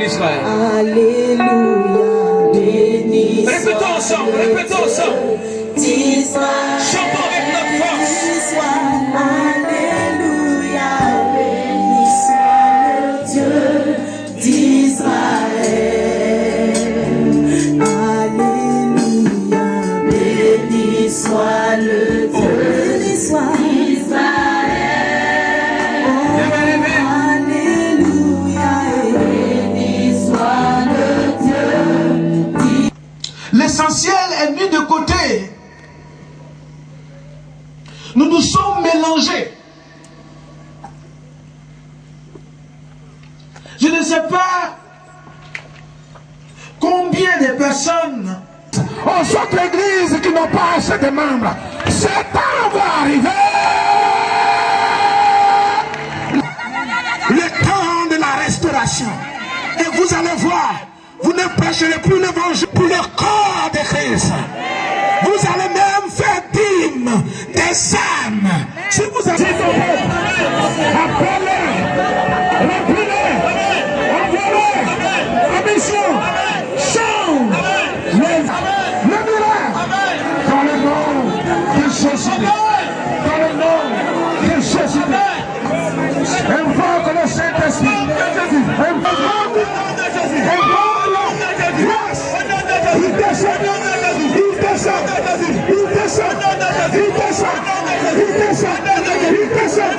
d'Israël. Alléluia, béni soit Répétons ensemble, répétons ensemble. Chantons avec notre force. Alléluia, béni soit le Dieu d'Israël. Alléluia, béni soit le Dieu d'Israël. L'essentiel est mis de côté. Nous nous sommes mélangés. Je ne sais pas combien de personnes aux autres églises qui n'ont pas assez de membres. Ce temps va arriver. Le temps de la restauration. Et vous allez voir. Vous ne prêcherez plus l'évangile pour le corps de Christ. Vous allez même faire dîme des âmes. Si vous avez appelez, remplis-les, envoyez-les, en mission, chante, levez-les, dans le nom de Jésus. Dans le nom de Jésus. Invoque le Saint-Esprit. Il descend, il descend, il descend, il descend, il descend, il descend,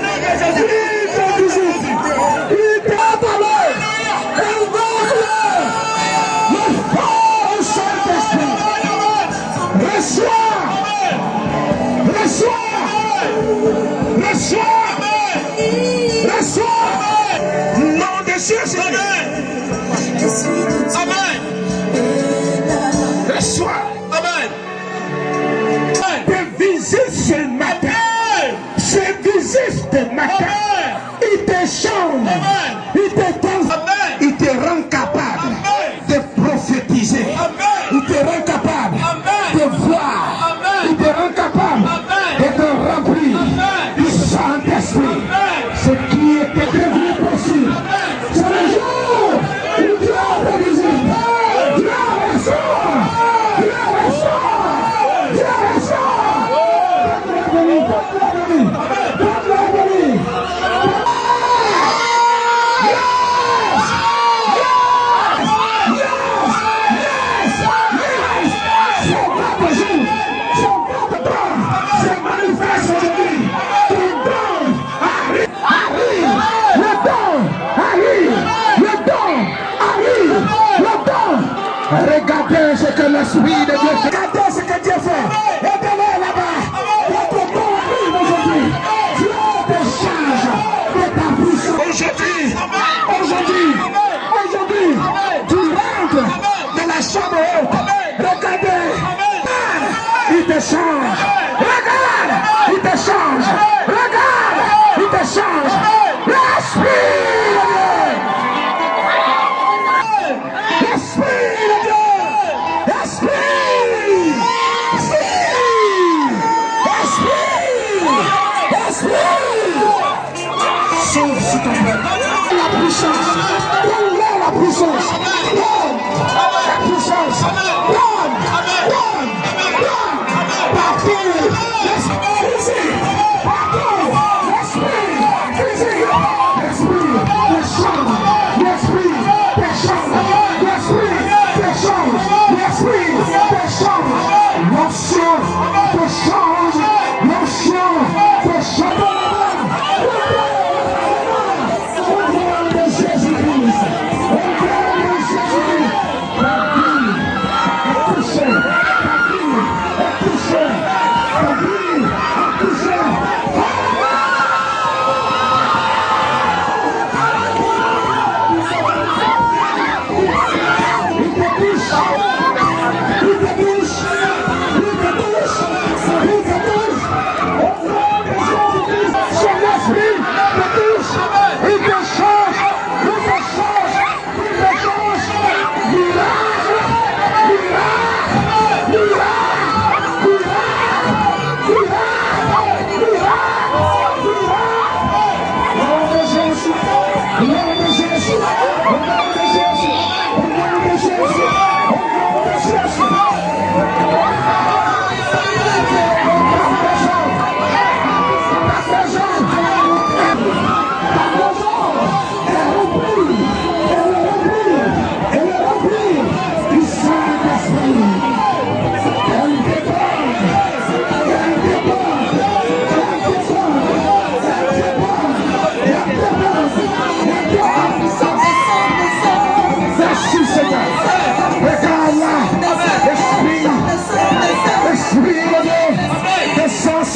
il te change, il te transforme, il te rend capable de prophétiser, il te rend capable de voir, il te rend capable d'être rempli du Saint-Esprit. Ce qui était devenu possible, c'est le jour où Dieu a réalisé. Dieu ressort, Dieu ressort, Dieu ressort. Regardez ce que l'Esprit de Dieu fait. Regardez ce que Dieu fait. Aidez-les là-bas. Votre don arrive aujourd'hui. Dieu te change de ta puissance. Aujourd'hui, tu rentres de la chambre haute. Regardez. Il te change. Regarde. Il te change. Regarde. Il te change. L'Esprit de Dieu. Touché.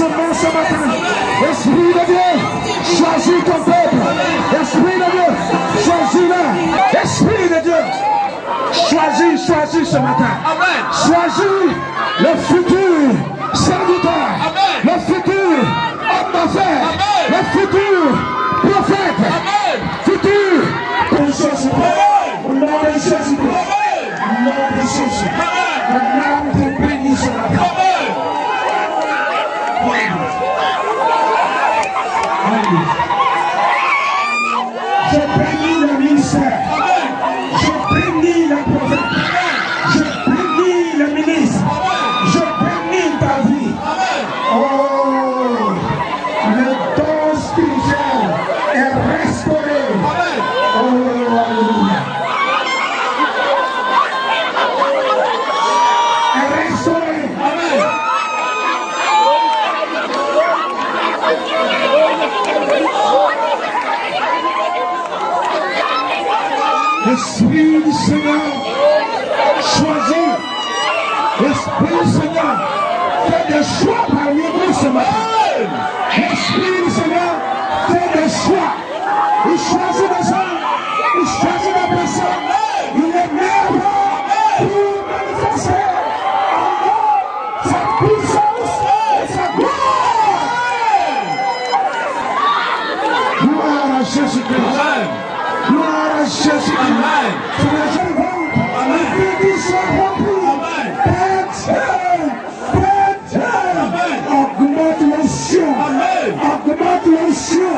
seulement ce matin. Esprit de Dieu, choisis ton peuple. Esprit de Dieu, choisis-le. Esprit de Dieu, choisis ce matin. Choisis le futur serviteur, le futur homme d'affaires, le futur prophète, futur. Au nom de Jésus-Christ, au nom de Jésus-Christ, au nom de Jésus, le nom te bénit ce matin. Je bénis le ministère, je bénis le prophète, je bénis le ministre, je bénis ta vie. Oh, le don spirituel est restauré. Oh, alléluia. Est restauré. L'Esprit du Seigneur choisit. L'Esprit du Seigneur fait des choix parmi nous ce matin. L'Esprit du Seigneur fait des choix. Il choisit des hommes, il choisit des personnes. Il est meilleur pour manifester sa puissance et sa gloire. Gloire à Jésus-Christ. Gloire à Jésus-Christ. Que les gens vont, les bénis soient remplis. Augmente l'onction. Augmente l'onction.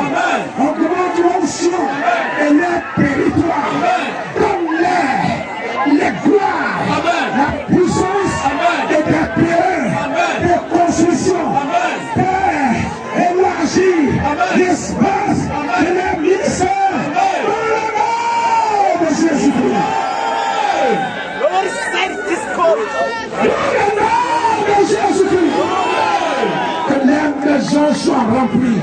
Augmente l'onction. Et les territoires. Donne-les les gloires, la puissance et des terrains, des constructions. Père, élargis l'espace de les ministères. Jésus-Christ. Que les maisons soient remplies.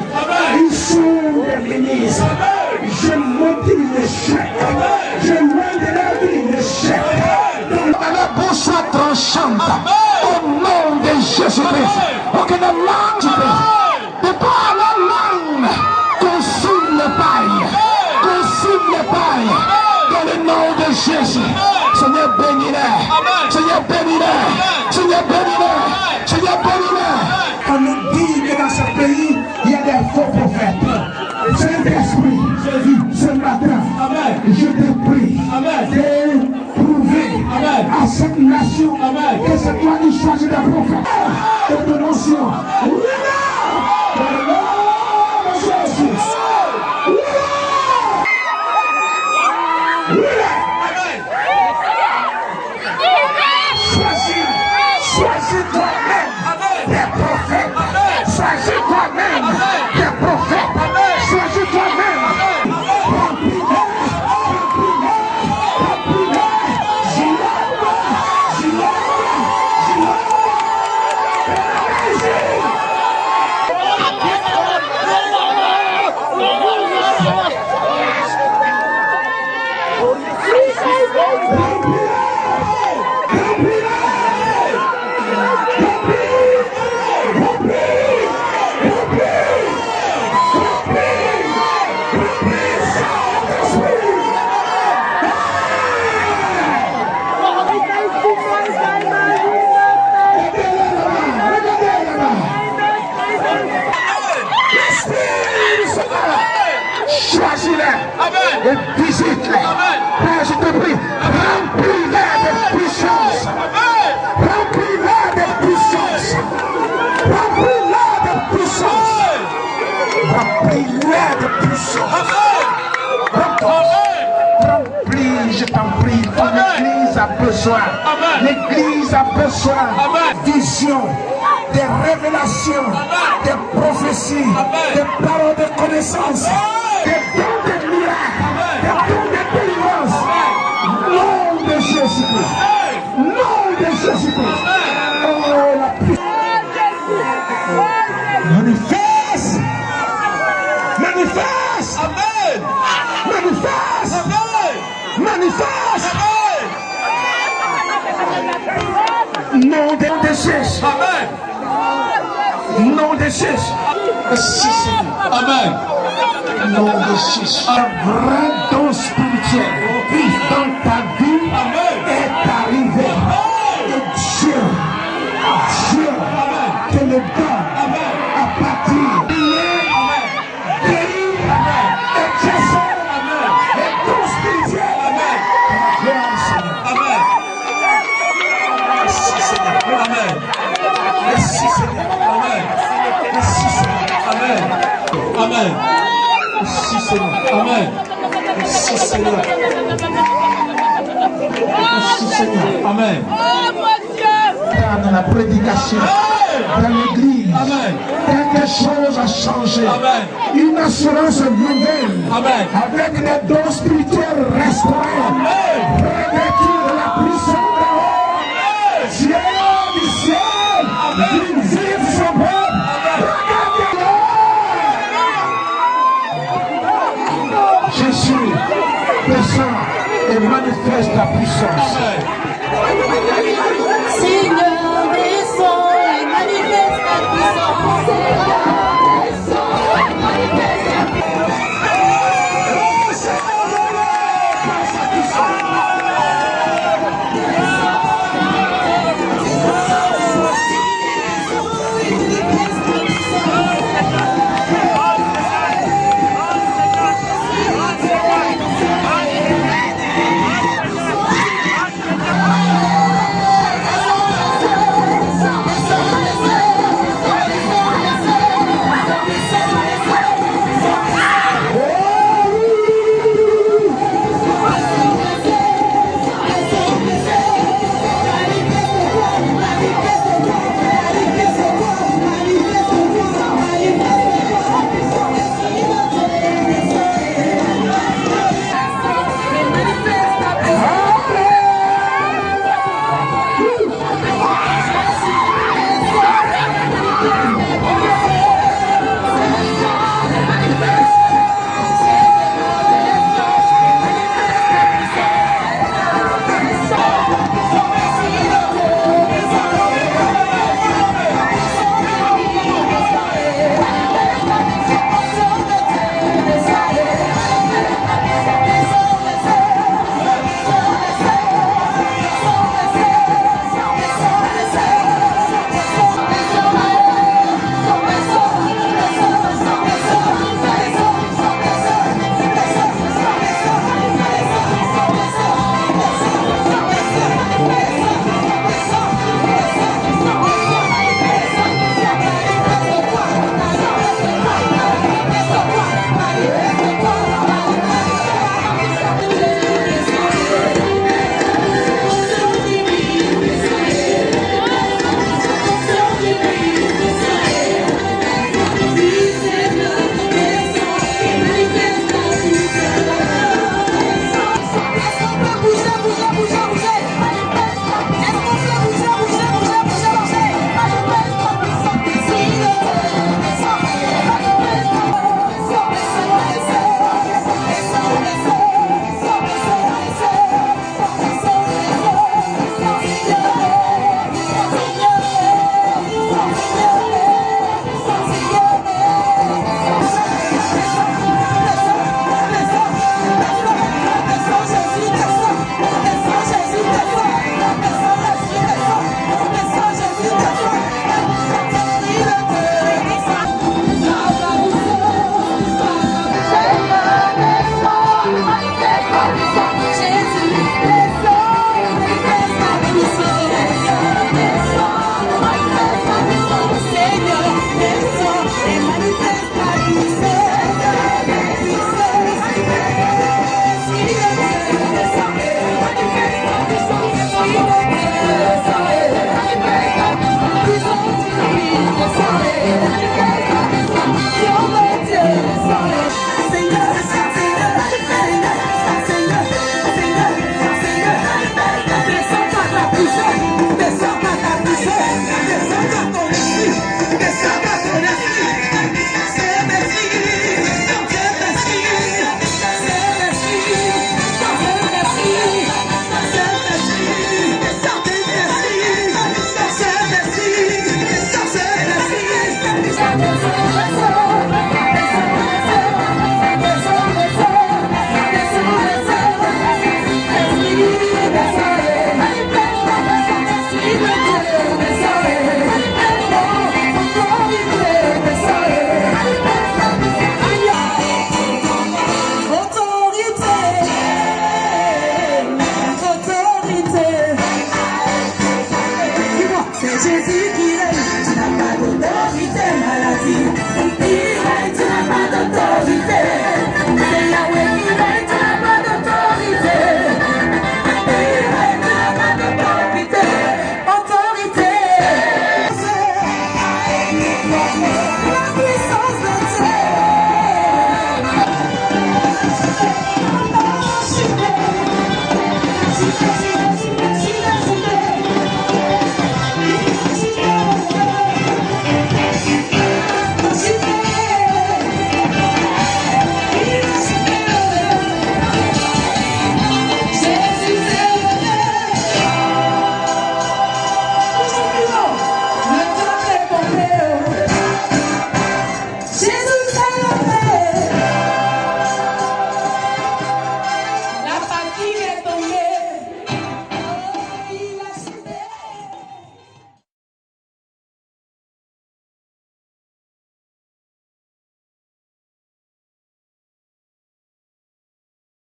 Ils sont des ministres. Je maudis l'échec. Je loin de la vie l'échec. La bouche soit tranchante. Au nom de Jésus-Christ. Pour que la langue de par la langue consume le paille. Consume le paille. Dans le nom de Jésus. Seigneur, bénis-les. Seigneur, bénis-les. Seigneur, bénis-les. Seigneur, bénis-les. On nous dit que dans ce pays, il y a des faux prophètes. Saint-Esprit, ce matin, je te prie de prouver à cette nation que c'est toi qui choisis des prophètes. De ton onction. Choisis toi-même des prophètes. Choisis toi-même des prophètes. Choisis toi-même. Choisis-les et visite-les. Père, je te prie, remplis-les de puissance. Remplis-les de puissance. Remplis-les de puissance. Remplis-les de puissance. Remplis, je t'en prie. Ton église a besoin. L'église a besoin de vision, des révélations, des prophéties, des paroles de connaissance. Des dons de miracles, des dons de délivrance. Nom de Jésus-Christ. Nom de Jésus-Christ. Oh, la puissance. Manifeste. Manifeste. Amen. Manifeste. Amen. Manifeste. Amen. Nom de Jésus. Amen. Nom de Jésus. Merci Seigneur. Amen. Nom de Jésus. Un vrai don spirituel dans ta vie est arrivé. Et Dieu te le donne à partir de Merci Seigneur. Amen. Merci Seigneur. Amen. Amen. Merci Seigneur. Amen. Merci Seigneur. Merci Seigneur. Amen. Dans la prédication, dans l'église, quelque chose a changé. Amen. Une assurance nouvelle. Amen. Avec les dons spirituels restaurés. Revêtus de la puissance d'en haut. Dieu du ciel. Visite son peuple. Jésus descend et manifeste la puissance. Seigneur, descends et manifeste ta puissance. d'autorité, maladie. Il règne, tu n'as pas d'autorité. C'est Yahweh qui règne, tu n'as pas d'autorité. Il règne, tu n'as pas d'autorité. Autorité. La puissance de Dieu.